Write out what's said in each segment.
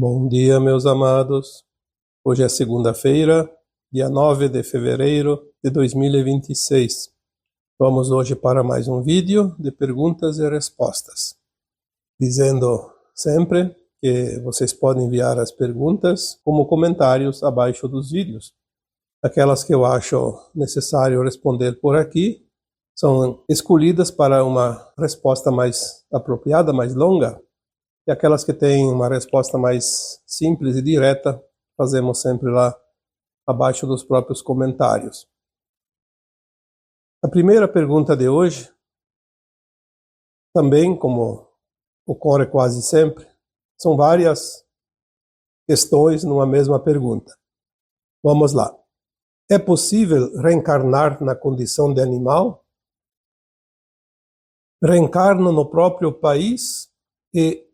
Bom dia, meus amados. Hoje é segunda-feira, dia 9 de fevereiro de 2026. Vamos hoje para mais um vídeo de perguntas e respostas. Dizendo sempre que vocês podem enviar as perguntas como comentários abaixo dos vídeos. Aquelas que eu acho necessário responder por aqui são escolhidas para uma resposta mais apropriada, mais longa. E aquelas que têm uma resposta mais simples e direta, fazemos sempre lá abaixo dos próprios comentários. A primeira pergunta de hoje, também como ocorre quase sempre, são várias questões numa mesma pergunta. Vamos lá. É possível reencarnar na condição de animal? Reencarno no próprio país e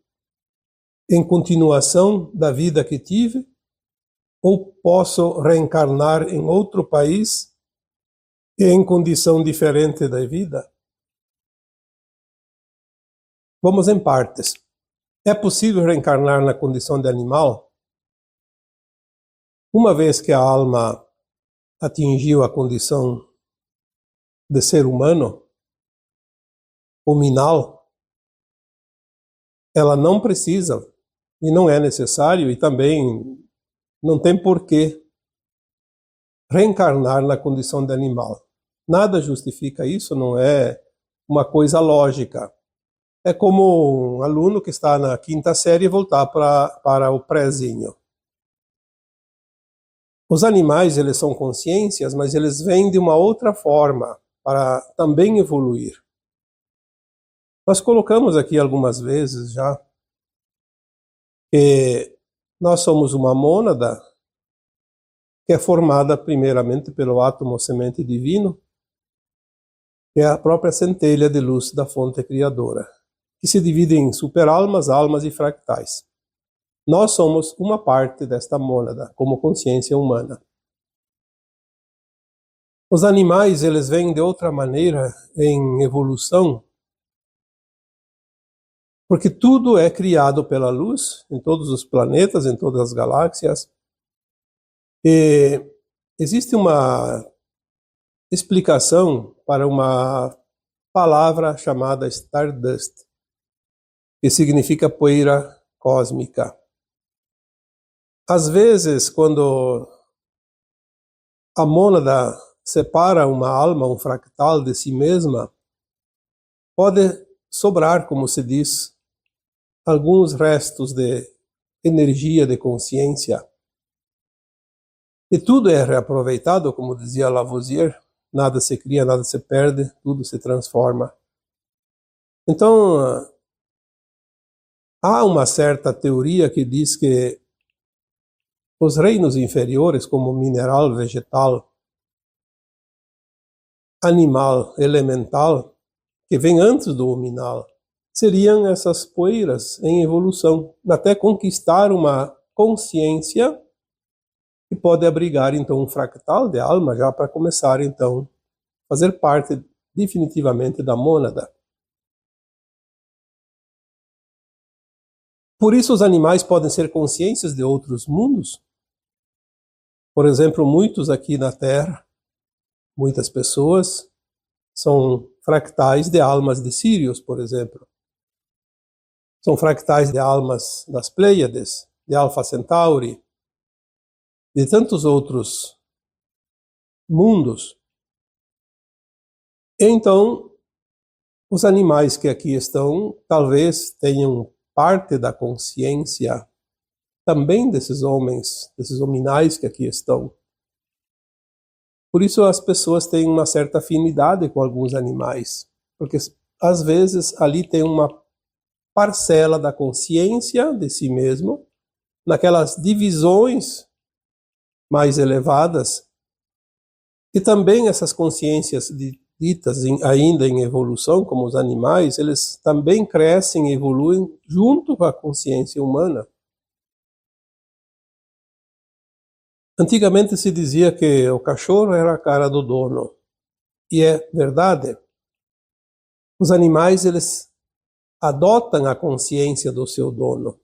em continuação da vida que tive? Ou posso reencarnar em outro país e em condição diferente da vida? Vamos em partes. É possível reencarnar na condição de animal? Uma vez que a alma atingiu a condição de ser humano, hominal, ela não precisa e não é necessário e também não tem porquê reencarnar na condição de animal. Nada justifica isso, não é uma coisa lógica. É como um aluno que está na quinta série voltar para o prézinho. Os animais, eles são consciências, mas eles vêm de uma outra forma para também evoluir. Nós colocamos aqui algumas vezes já que nós somos uma mônada que é formada primeiramente pelo átomo semente divino, que é a própria centelha de luz da fonte criadora, que se divide em superalmas, almas e fractais. Nós somos uma parte desta mônada, como consciência humana. Os animais, eles vêm de outra maneira em evolução, porque tudo é criado pela luz, em todos os planetas, em todas as galáxias. E existe uma explicação para uma palavra chamada Stardust, que significa poeira cósmica. Às vezes, quando a mônada separa uma alma, um fractal de si mesma, pode sobrar, como se diz, alguns restos de energia, de consciência. E tudo é reaproveitado, como dizia Lavoisier, nada se cria, nada se perde, tudo se transforma. Então, há uma certa teoria que diz que os reinos inferiores, como mineral, vegetal, animal, elemental, que vem antes do hominal, seriam essas poeiras em evolução, até conquistar uma consciência que pode abrigar então um fractal de alma já para começar então a fazer parte definitivamente da mônada. Por isso os animais podem ser consciências de outros mundos. Por exemplo, muitos aqui na Terra, muitas pessoas, são fractais de almas de Sírios, por exemplo. São fractais de almas das Pleiades, de Alfa Centauri, de tantos outros mundos. Então, os animais que aqui estão, talvez tenham parte da consciência também desses homens, desses hominais que aqui estão. Por isso as pessoas têm uma certa afinidade com alguns animais, porque às vezes ali tem uma parcela da consciência de si mesmo, naquelas divisões mais elevadas, e também essas consciências ditas ainda em evolução, como os animais, eles também crescem e evoluem junto com a consciência humana. Antigamente se dizia que o cachorro era a cara do dono, e é verdade. Os animais, eles adotam a consciência do seu dono.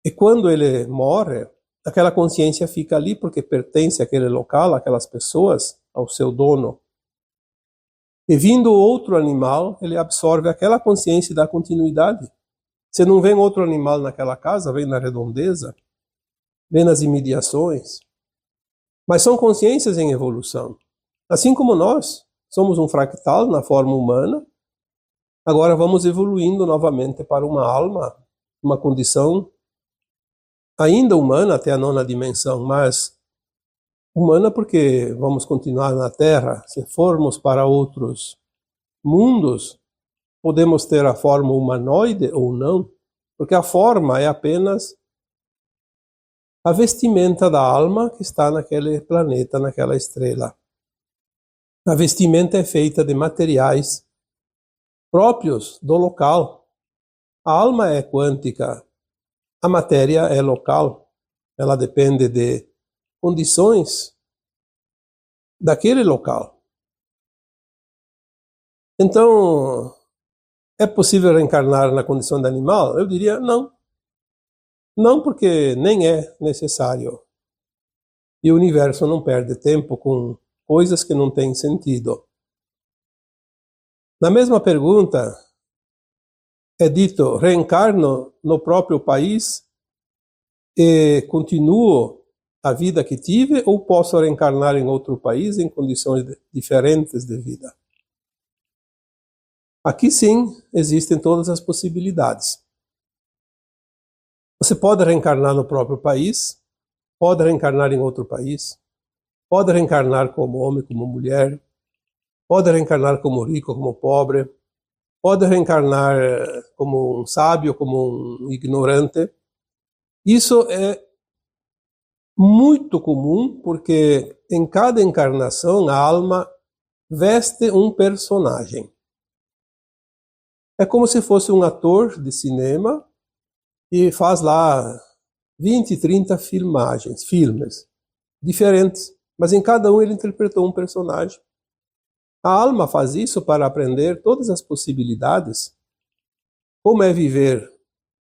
E quando ele morre, aquela consciência fica ali porque pertence àquele local, àquelas pessoas, ao seu dono. E vindo outro animal, ele absorve aquela consciência e dá continuidade. Você não vê outro animal naquela casa, vem na redondeza, vem nas imediações. Mas são consciências em evolução. Assim como nós somos um fractal na forma humana, agora vamos evoluindo novamente para uma alma, uma condição ainda humana até a nona dimensão, mas humana porque vamos continuar na Terra. Se formos para outros mundos, podemos ter a forma humanoide ou não, porque a forma é apenas a vestimenta da alma que está naquele planeta, naquela estrela. A vestimenta é feita de materiais próprios do local. A alma é quântica, a matéria é local. Ela depende de condições daquele local. Então, é possível reencarnar na condição de animal? Eu diria não. Não, porque nem é necessário. E o universo não perde tempo com coisas que não têm sentido. Na mesma pergunta, é dito, reencarno no próprio país e continuo a vida que tive, ou posso reencarnar em outro país em condições diferentes de vida? Aqui sim, existem todas as possibilidades. Você pode reencarnar no próprio país, pode reencarnar em outro país, pode reencarnar como homem, como mulher, pode reencarnar como rico, como pobre, pode reencarnar como um sábio, como um ignorante. Isso é muito comum porque em cada encarnação a alma veste um personagem. É como se fosse um ator de cinema e faz lá 20, 30 filmes diferentes, mas em cada um ele interpretou um personagem. A alma faz isso para aprender todas as possibilidades, como é viver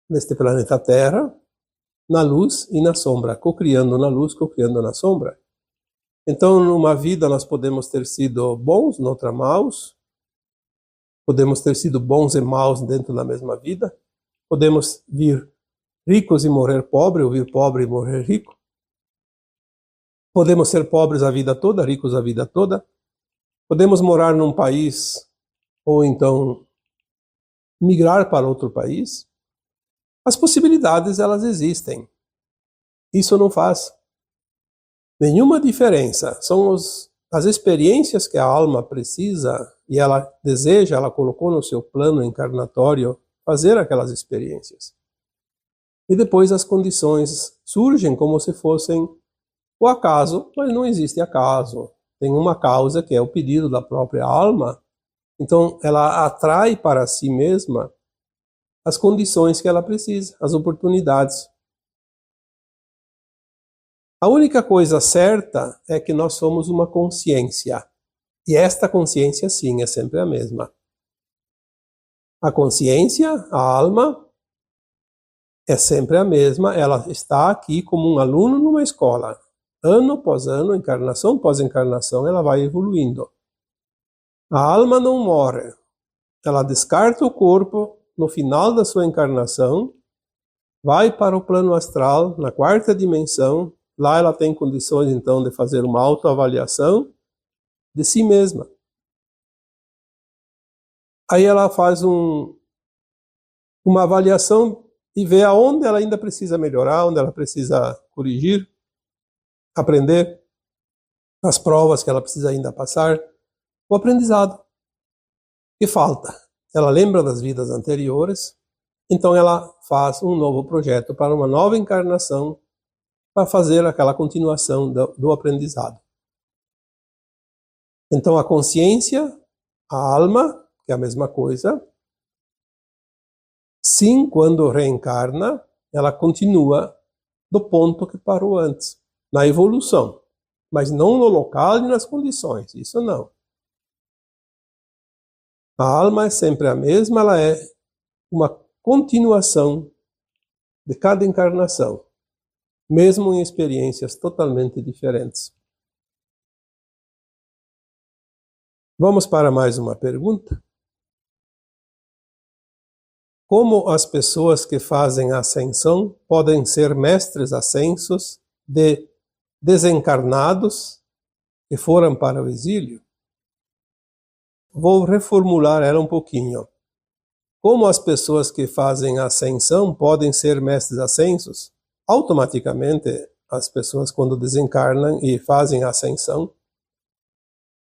neste planeta Terra, na luz e na sombra, co-criando na luz, co-criando na sombra. Então, numa vida nós podemos ter sido bons, noutra maus, podemos ter sido bons e maus dentro da mesma vida, podemos vir ricos e morrer pobre, ou vir pobre e morrer rico. Podemos ser pobres a vida toda, ricos a vida toda. Podemos morar num país, ou então migrar para outro país. As possibilidades, elas existem. Isso não faz nenhuma diferença. São as experiências que a alma precisa e ela deseja, ela colocou no seu plano encarnatório fazer aquelas experiências. E depois as condições surgem como se fossem o acaso, mas não existe acaso. Tem uma causa que é o pedido da própria alma. Então ela atrai para si mesma as condições que ela precisa, as oportunidades. A única coisa certa é que nós somos uma consciência. E esta consciência, sim, é sempre a mesma. A consciência, a alma, é sempre a mesma. Ela está aqui como um aluno numa escola. Ano após ano, encarnação após encarnação, ela vai evoluindo. A alma não morre. Ela descarta o corpo no final da sua encarnação, vai para o plano astral, na quarta dimensão. Lá ela tem condições, então, de fazer uma autoavaliação de si mesma. Aí ela faz uma avaliação e vê aonde ela ainda precisa melhorar, onde ela precisa corrigir, aprender, as provas que ela precisa ainda passar, o aprendizado que falta. Ela lembra das vidas anteriores, então ela faz um novo projeto para uma nova encarnação, para fazer aquela continuação do aprendizado. Então a consciência, a alma, que é a mesma coisa, sim, quando reencarna, ela continua do ponto que parou antes, na evolução, mas não no local e nas condições, isso não. A alma é sempre a mesma, ela é uma continuação de cada encarnação, mesmo em experiências totalmente diferentes. Vamos para mais uma pergunta. Como as pessoas que fazem a ascensão podem ser mestres ascensos de desencarnados que foram para o exílio? Vou reformular ela um pouquinho. Como as pessoas que fazem a ascensão podem ser mestres ascensos? Automaticamente, as pessoas quando desencarnam e fazem a ascensão,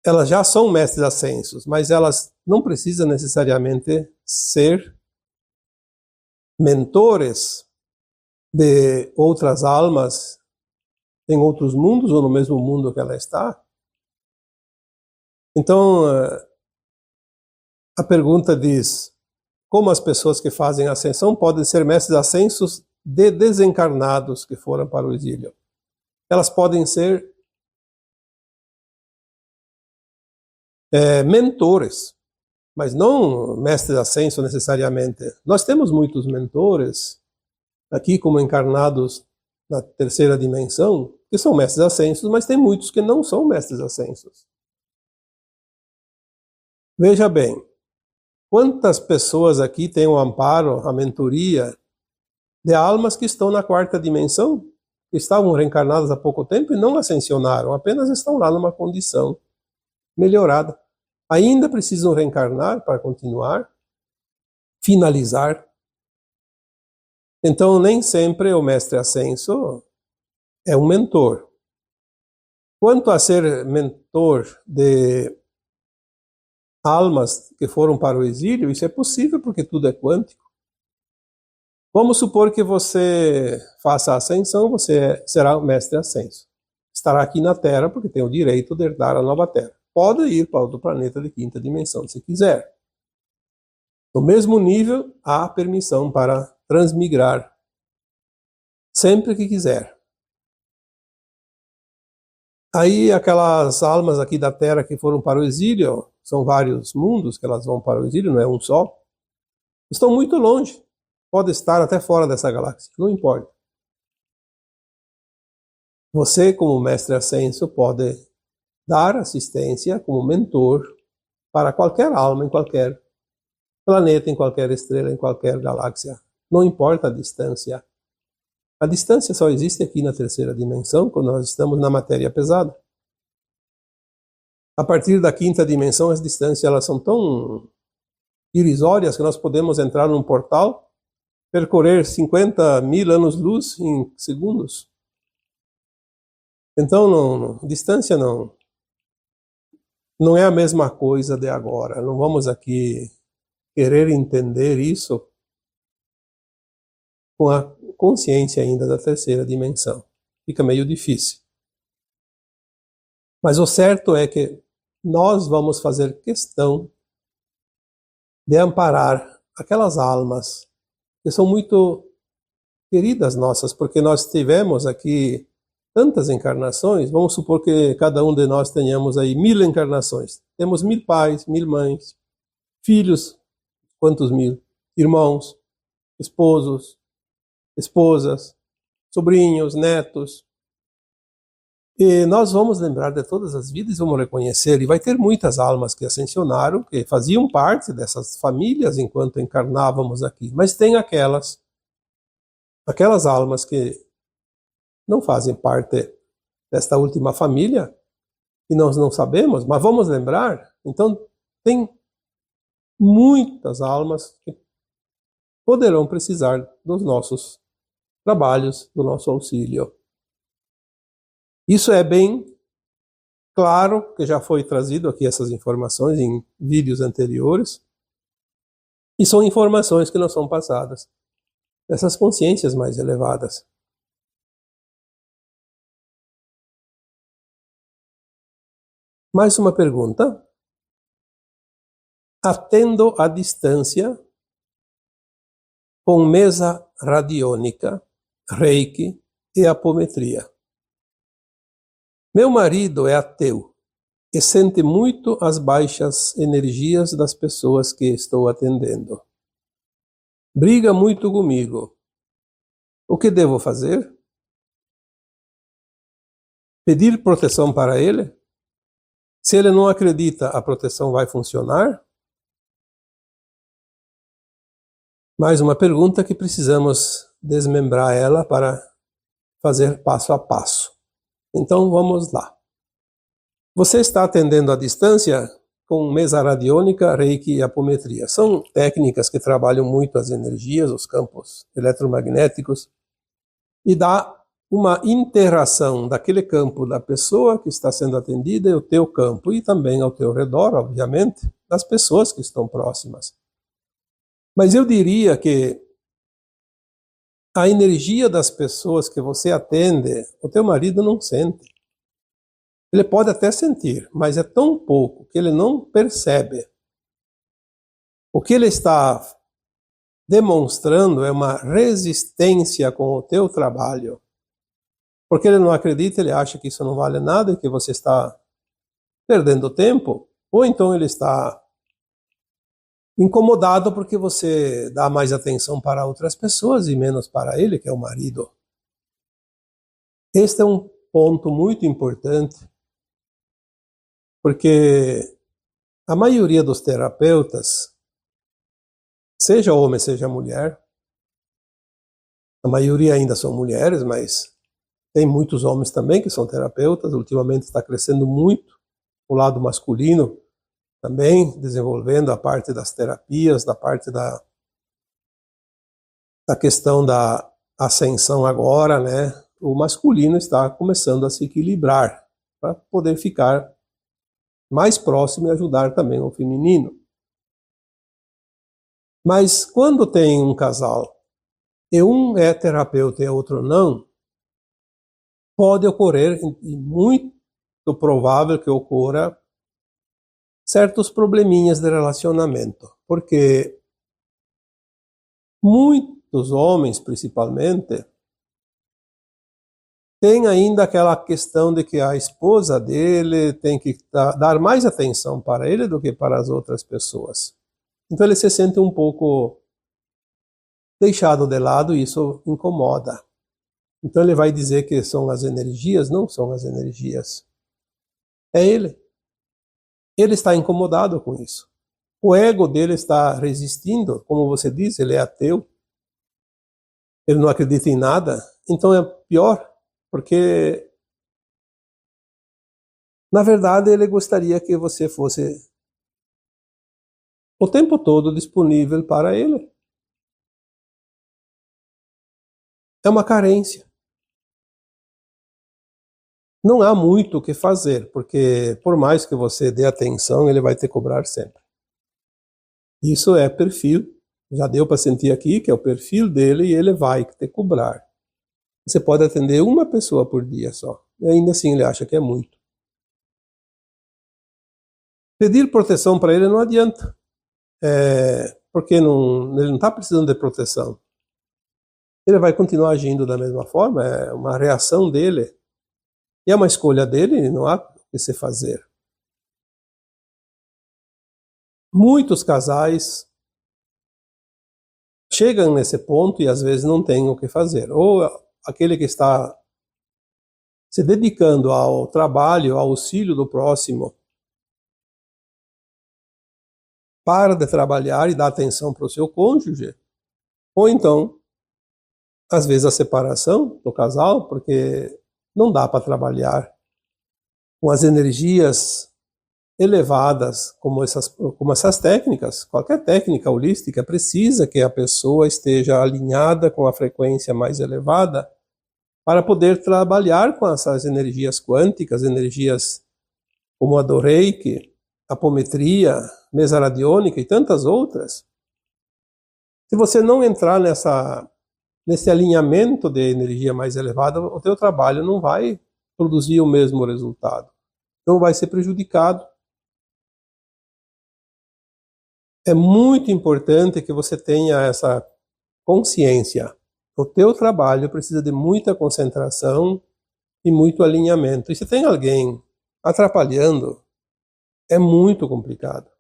elas já são mestres ascensos, mas elas não precisam necessariamente ser mentores de outras almas em outros mundos ou no mesmo mundo que ela está. Então, a pergunta diz: como as pessoas que fazem a ascensão podem ser mestres ascensos de desencarnados que foram para o exílio? Elas podem ser mentores, mas não mestres ascensos necessariamente. Nós temos muitos mentores aqui como encarnados na terceira dimensão, que são mestres ascensos, mas tem muitos que não são mestres ascensos. Veja bem, quantas pessoas aqui têm o amparo, a mentoria de almas que estão na quarta dimensão, que estavam reencarnadas há pouco tempo e não ascensionaram, apenas estão lá numa condição melhorada. Ainda precisam reencarnar para continuar, finalizar. Então, nem sempre o mestre ascenso é um mentor. Quanto a ser mentor de almas que foram para o exílio, isso é possível porque tudo é quântico. Vamos supor que você faça a ascensão, você será o mestre ascenso. Estará aqui na Terra porque tem o direito de herdar a nova Terra. Pode ir para outro planeta de quinta dimensão, se quiser. No mesmo nível, há permissão para transmigrar, sempre que quiser. Aí, aquelas almas aqui da Terra que foram para o exílio, são vários mundos que elas vão para o exílio, não é um só, estão muito longe. Pode estar até fora dessa galáxia, não importa. Você, como mestre ascenso, pode dar assistência como mentor para qualquer alma, em qualquer planeta, em qualquer estrela, em qualquer galáxia. Não importa a distância. A distância só existe aqui na terceira dimensão, quando nós estamos na matéria pesada. A partir da quinta dimensão, as distâncias elas são tão irrisórias que nós podemos entrar num portal, percorrer 50.000 anos-luz em segundos. Então, distância não é a mesma coisa de agora. Não vamos aqui querer entender isso com a consciência ainda da terceira dimensão. Fica meio difícil. Mas o certo é que nós vamos fazer questão de amparar aquelas almas que são muito queridas nossas, porque nós tivemos aqui tantas encarnações. Vamos supor que cada um de nós tenhamos aí 1000 encarnações. Temos 1000 pais, 1000 mães, filhos, quantos mil? Irmãos, esposos, esposas, sobrinhos, netos. E nós vamos lembrar de todas as vidas, vamos reconhecer, e vai ter muitas almas que ascensionaram, que faziam parte dessas famílias enquanto encarnávamos aqui. Mas tem aquelas almas que não fazem parte desta última família, e nós não sabemos, mas vamos lembrar. Então, tem muitas almas que poderão precisar dos nossos trabalhos, do nosso auxílio. Isso é bem claro, que já foi trazido aqui essas informações em vídeos anteriores, e são informações que não são passadas dessas consciências mais elevadas. Mais uma pergunta. Atendo à distância com mesa radiônica, reiki e apometria. Meu marido é ateu e sente muito as baixas energias das pessoas que estou atendendo. Briga muito comigo. O que devo fazer? Pedir proteção para ele? Se ele não acredita, a proteção vai funcionar? Mais uma pergunta que precisamos desmembrar ela para fazer passo a passo. Então vamos lá. Você está atendendo à distância com mesa radiônica, reiki e apometria. São técnicas que trabalham muito as energias, os campos eletromagnéticos, e dá uma interação daquele campo da pessoa que está sendo atendida e o teu campo, e também ao teu redor, obviamente, das pessoas que estão próximas. Mas eu diria que a energia das pessoas que você atende, o teu marido não sente. Ele pode até sentir, mas é tão pouco que ele não percebe. O que ele está demonstrando é uma resistência com o teu trabalho. Porque ele não acredita, ele acha que isso não vale nada e que você está perdendo tempo, ou então ele está incomodado porque você dá mais atenção para outras pessoas e menos para ele, que é o marido. Este é um ponto muito importante, porque a maioria dos terapeutas, seja homem, seja mulher, a maioria ainda são mulheres, mas tem muitos homens também que são terapeutas. Ultimamente está crescendo muito o lado masculino, também desenvolvendo a parte das terapias, da parte da questão da ascensão agora, né? O masculino está começando a se equilibrar para poder ficar mais próximo e ajudar também o feminino. Mas quando tem um casal e um é terapeuta e outro não, pode ocorrer, e muito provável que ocorra, certos probleminhas de relacionamento, porque muitos homens, principalmente, têm ainda aquela questão de que a esposa dele tem que dar mais atenção para ele do que para as outras pessoas. Então ele se sente um pouco deixado de lado e isso incomoda. Então ele vai dizer que são as energias, não são as energias. É ele. Ele está incomodado com isso. O ego dele está resistindo, como você diz, ele é ateu. Ele não acredita em nada. Então é pior, porque na verdade ele gostaria que você fosse o tempo todo disponível para ele. É uma carência. Não há muito o que fazer, porque por mais que você dê atenção, ele vai te cobrar sempre. Isso é perfil. Já deu para sentir aqui que é o perfil dele e ele vai te cobrar. Você pode atender uma pessoa por dia só. E ainda assim ele acha que é muito. Pedir proteção para ele não adianta. Porque ele não está precisando de proteção. Ele vai continuar agindo da mesma forma, é uma reação dele. E é uma escolha dele, não há o que se fazer. Muitos casais chegam nesse ponto e às vezes não têm o que fazer. Ou aquele que está se dedicando ao trabalho, ao auxílio do próximo, para de trabalhar e dá atenção para o seu cônjuge. Ou então, às vezes a separação do casal, porque não dá para trabalhar com as energias elevadas como essas técnicas. Qualquer técnica holística precisa que a pessoa esteja alinhada com a frequência mais elevada para poder trabalhar com essas energias quânticas, energias como a do Reiki, apometria, mesa radiônica e tantas outras. Se você não entrar nesse alinhamento de energia mais elevada, o teu trabalho não vai produzir o mesmo resultado. Então vai ser prejudicado. É muito importante que você tenha essa consciência. O teu trabalho precisa de muita concentração e muito alinhamento. E se tem alguém atrapalhando, é muito complicado.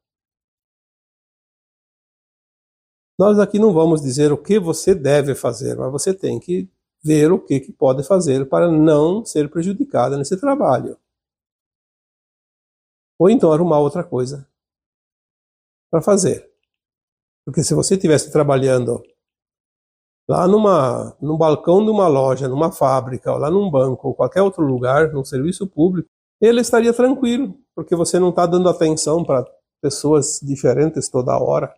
Nós aqui não vamos dizer o que você deve fazer, mas você tem que ver o que pode fazer para não ser prejudicada nesse trabalho. Ou então arrumar outra coisa para fazer. Porque se você estivesse trabalhando lá num balcão de uma loja, numa fábrica, ou lá num banco, ou qualquer outro lugar, num serviço público, ele estaria tranquilo, porque você não está dando atenção para pessoas diferentes toda hora.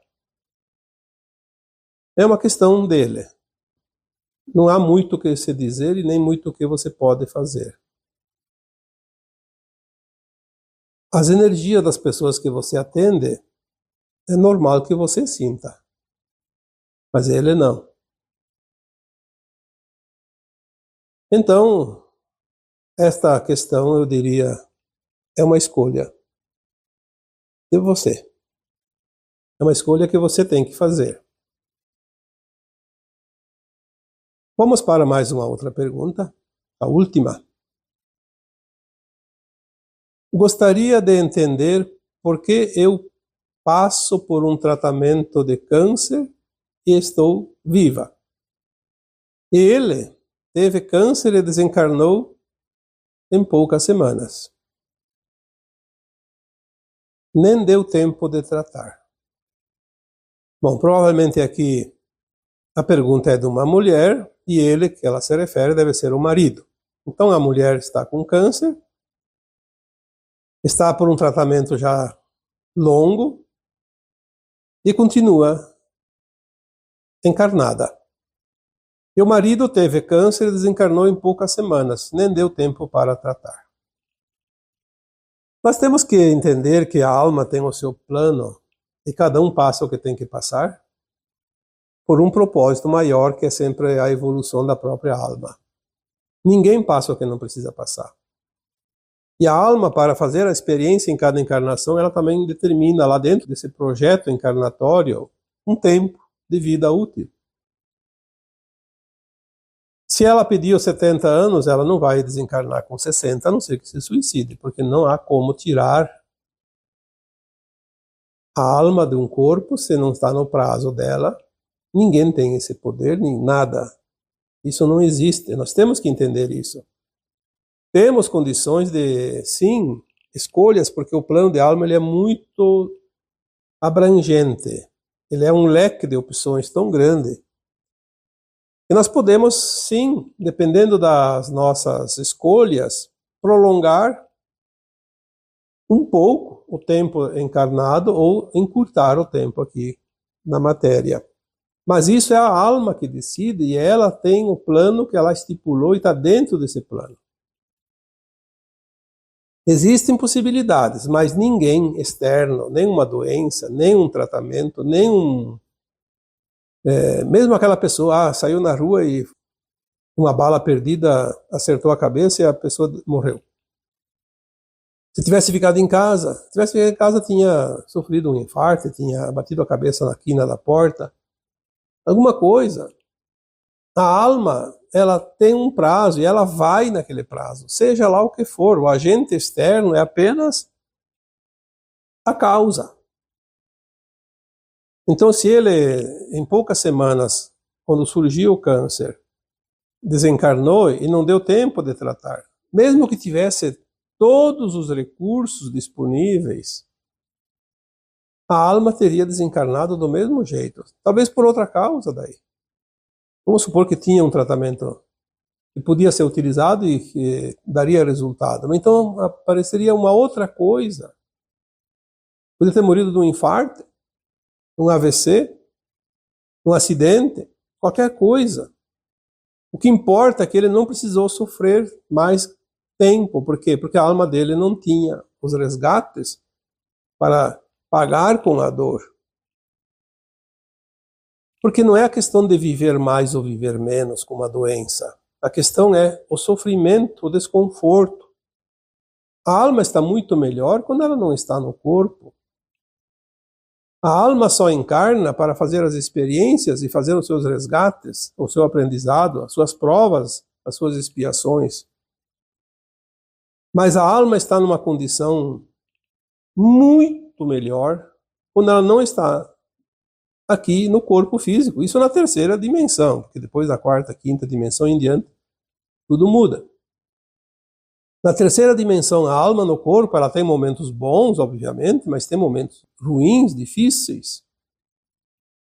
É uma questão dele. Não há muito o que se dizer e nem muito o que você pode fazer. As energias das pessoas que você atende, é normal que você sinta. Mas ele não. Então, esta questão, eu diria, é uma escolha de você. É uma escolha que você tem que fazer. Vamos para mais uma outra pergunta, a última. Gostaria de entender por que eu passo por um tratamento de câncer e estou viva. E ele teve câncer e desencarnou em poucas semanas. Nem deu tempo de tratar. Bom, provavelmente aqui a pergunta é de uma mulher e ele, que ela se refere, deve ser o marido. Então a mulher está com câncer, está por um tratamento já longo e continua encarnada. E o marido teve câncer e desencarnou em poucas semanas, nem deu tempo para tratar. Nós temos que entender que a alma tem o seu plano e cada um passa o que tem que passar por um propósito maior, que é sempre a evolução da própria alma. Ninguém passa o que não precisa passar. E a alma, para fazer a experiência em cada encarnação, ela também determina lá dentro desse projeto encarnatório um tempo de vida útil. Se ela pediu 70 anos, ela não vai desencarnar com 60, a não ser que se suicide, porque não há como tirar a alma de um corpo se não está no prazo dela. Ninguém tem esse poder, nem nada. Isso não existe. Nós temos que entender isso. Temos condições de, sim, escolhas, porque o plano de alma ele é muito abrangente. Ele é um leque de opções tão grande. E nós podemos, sim, dependendo das nossas escolhas, prolongar um pouco o tempo encarnado ou encurtar o tempo aqui na matéria. Mas isso é a alma que decide e ela tem o plano que ela estipulou e está dentro desse plano. Existem possibilidades, mas ninguém externo, nem uma doença, nem um tratamento, nem mesmo aquela pessoa saiu na rua e uma bala perdida acertou a cabeça e a pessoa morreu. Se tivesse ficado em casa, tinha sofrido um infarto, tinha batido a cabeça na quina da porta, alguma coisa. A alma, ela tem um prazo e ela vai naquele prazo, seja lá o que for. O agente externo é apenas a causa. Então, se ele, em poucas semanas, quando surgiu o câncer, desencarnou e não deu tempo de tratar, mesmo que tivesse todos os recursos disponíveis, a alma teria desencarnado do mesmo jeito, talvez por outra causa daí. Vamos supor que tinha um tratamento que podia ser utilizado e que daria resultado. Então apareceria uma outra coisa. Podia ter morrido de um infarto, um AVC, um acidente, qualquer coisa. O que importa é que ele não precisou sofrer mais tempo. Por quê? Porque a alma dele não tinha os resgates para pagar com a dor. Porque não é a questão de viver mais ou viver menos com uma doença. A questão é o sofrimento, o desconforto. A alma está muito melhor quando ela não está no corpo. A alma só encarna para fazer as experiências e fazer os seus resgates, o seu aprendizado, as suas provas, as suas expiações. Mas a alma está numa condição muito melhor quando ela não está aqui no corpo físico. Isso na terceira dimensão, porque depois da quarta, quinta dimensão em diante, tudo muda. Na terceira dimensão, a alma no corpo, ela tem momentos bons, obviamente, mas tem momentos ruins, difíceis.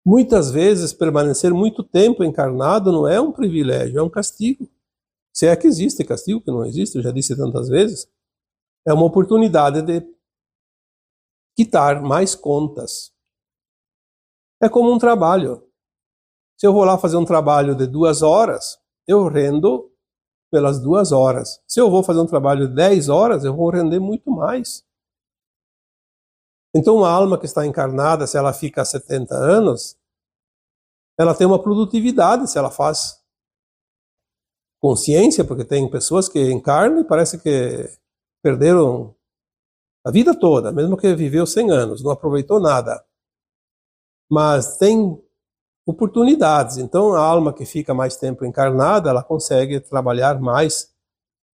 Muitas vezes, permanecer muito tempo encarnado não é um privilégio, é um castigo. Se é que existe castigo, que não existe, eu já disse tantas vezes, é uma oportunidade de quitar mais contas. É como um trabalho. Se eu vou lá fazer um trabalho de 2 horas, eu rendo pelas 2 horas. Se eu vou fazer um trabalho de 10 horas, eu vou render muito mais. Então, uma alma que está encarnada, se ela fica 70 anos, ela tem uma produtividade, se ela faz consciência, porque tem pessoas que encarnam e parece que perderam a vida toda, mesmo que viveu 100 anos, não aproveitou nada. Mas tem oportunidades. Então, a alma que fica mais tempo encarnada, ela consegue trabalhar mais,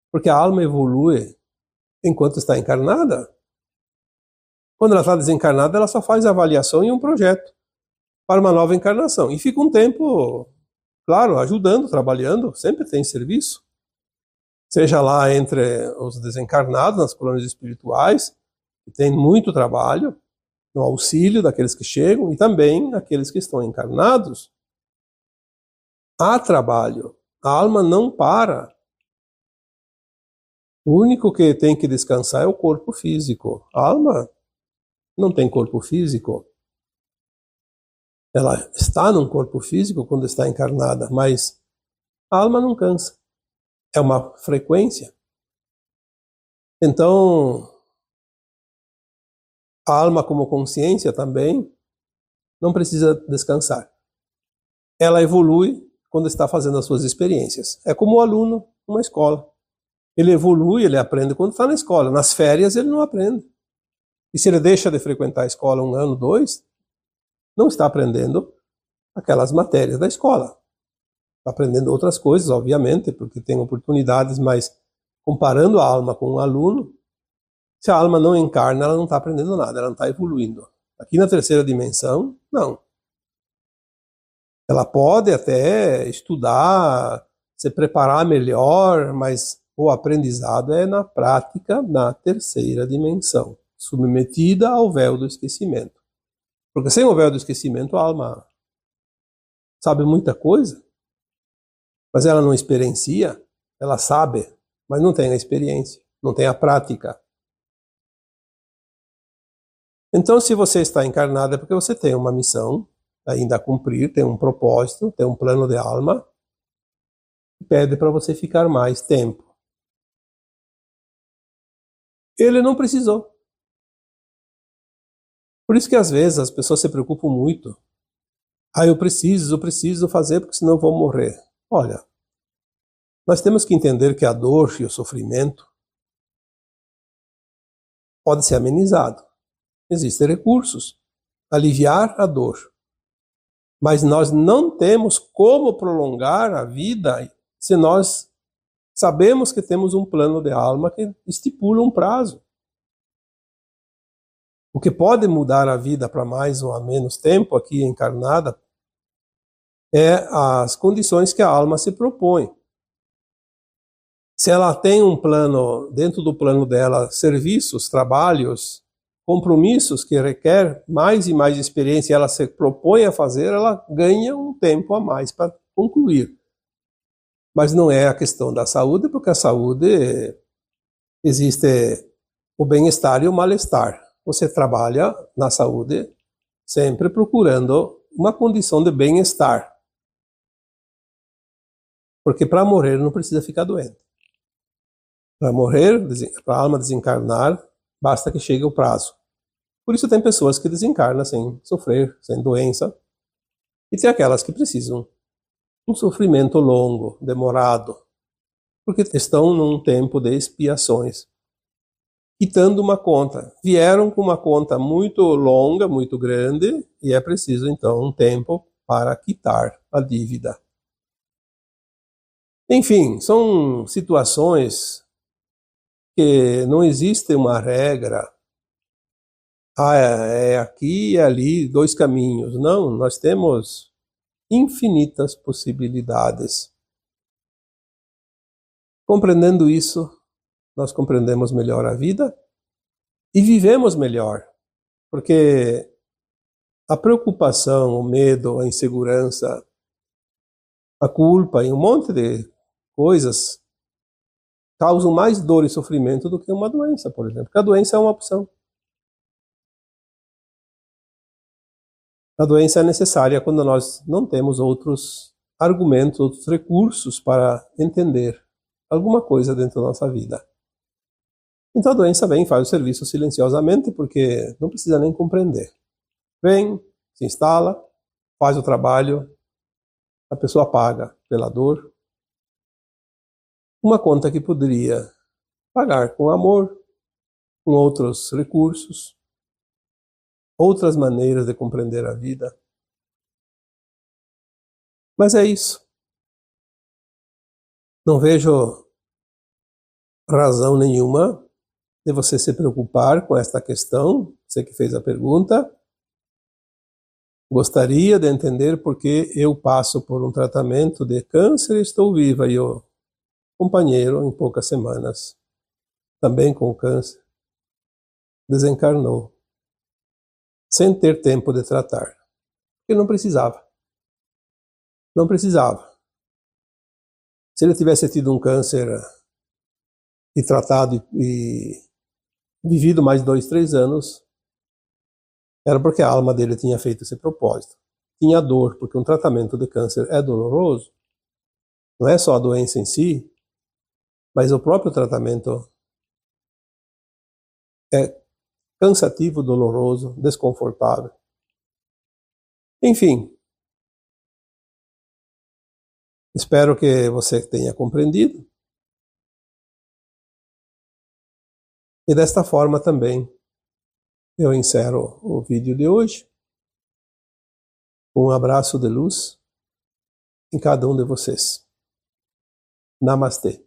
porque a alma evolui enquanto está encarnada. Quando ela está desencarnada, ela só faz avaliação em um projeto para uma nova encarnação. E fica um tempo, claro, ajudando, trabalhando, sempre tem serviço. Seja lá entre os desencarnados, nas colônias espirituais, que tem muito trabalho, no auxílio daqueles que chegam, e também aqueles que estão encarnados. Há trabalho. A alma não para. O único que tem que descansar é o corpo físico. A alma não tem corpo físico. Ela está num corpo físico quando está encarnada, mas a alma não cansa. É uma frequência. Então, a alma como consciência também não precisa descansar. Ela evolui quando está fazendo as suas experiências. É como o aluno numa escola. Ele evolui, ele aprende quando está na escola. Nas férias ele não aprende. E se ele deixa de frequentar a escola 1 ano, 2, não está aprendendo aquelas matérias da escola. Está aprendendo outras coisas, obviamente, porque tem oportunidades, mas comparando a alma com um aluno, se a alma não encarna, ela não está aprendendo nada, ela não está evoluindo. Aqui na terceira dimensão, não. Ela pode até estudar, se preparar melhor, mas o aprendizado é na prática, na terceira dimensão, submetida ao véu do esquecimento. Porque sem o véu do esquecimento, a alma sabe muita coisa, mas ela não experiencia, ela sabe, mas não tem a experiência, não tem a prática. Então, se você está encarnado, é porque você tem uma missão ainda a cumprir, tem um propósito, tem um plano de alma, que pede para você ficar mais tempo. Ele não precisou. Por isso que às vezes as pessoas se preocupam muito. Eu preciso fazer, porque senão eu vou morrer. Olha, nós temos que entender que a dor e o sofrimento pode ser amenizado. Existem recursos, aliviar a dor. Mas nós não temos como prolongar a vida se nós sabemos que temos um plano de alma que estipula um prazo. O que pode mudar a vida para mais ou menos tempo aqui encarnada é as condições que a alma se propõe. Se ela tem um plano, dentro do plano dela, serviços, trabalhos, compromissos que requer mais e mais experiência, ela se propõe a fazer, ela ganha um tempo a mais para concluir. Mas não é a questão da saúde, porque a saúde existe o bem-estar e o mal-estar. Você trabalha na saúde sempre procurando uma condição de bem-estar. Porque para morrer não precisa ficar doente. Para morrer, para a alma desencarnar, basta que chegue o prazo. Por isso tem pessoas que desencarnam sem sofrer, sem doença. E tem aquelas que precisam um sofrimento longo, demorado, porque estão num tempo de expiações, quitando uma conta. Vieram com uma conta muito longa, muito grande, e é preciso então um tempo para quitar a dívida. Enfim, são situações que não existe uma regra é aqui e ali dois caminhos. Não, nós temos infinitas possibilidades. Compreendendo isso, nós compreendemos melhor a vida e vivemos melhor, porque a preocupação, o medo, a insegurança, a culpa e um monte de coisas causam mais dor e sofrimento do que uma doença, por exemplo. Porque a doença é uma opção. A doença é necessária quando nós não temos outros argumentos, outros recursos para entender alguma coisa dentro da nossa vida. Então a doença vem e faz o serviço silenciosamente, porque não precisa nem compreender. Vem, se instala, faz o trabalho, a pessoa paga pela dor. Uma conta que poderia pagar com amor, com outros recursos, outras maneiras de compreender a vida. Mas é isso. Não vejo razão nenhuma de você se preocupar com esta questão, você que fez a pergunta. Gostaria de entender por que eu passo por um tratamento de câncer e estou viva, e o companheiro, em poucas semanas, também com câncer, desencarnou, sem ter tempo de tratar, porque não precisava. Não precisava. Se ele tivesse tido um câncer e tratado e vivido mais 2, 3 anos, era porque a alma dele tinha feito esse propósito. Tinha dor, porque um tratamento de câncer é doloroso. Não é só a doença em si, mas o próprio tratamento é cansativo, doloroso, desconfortável. Enfim, espero que você tenha compreendido. E desta forma também eu encerro o vídeo de hoje. Um abraço de luz em cada um de vocês. Namastê.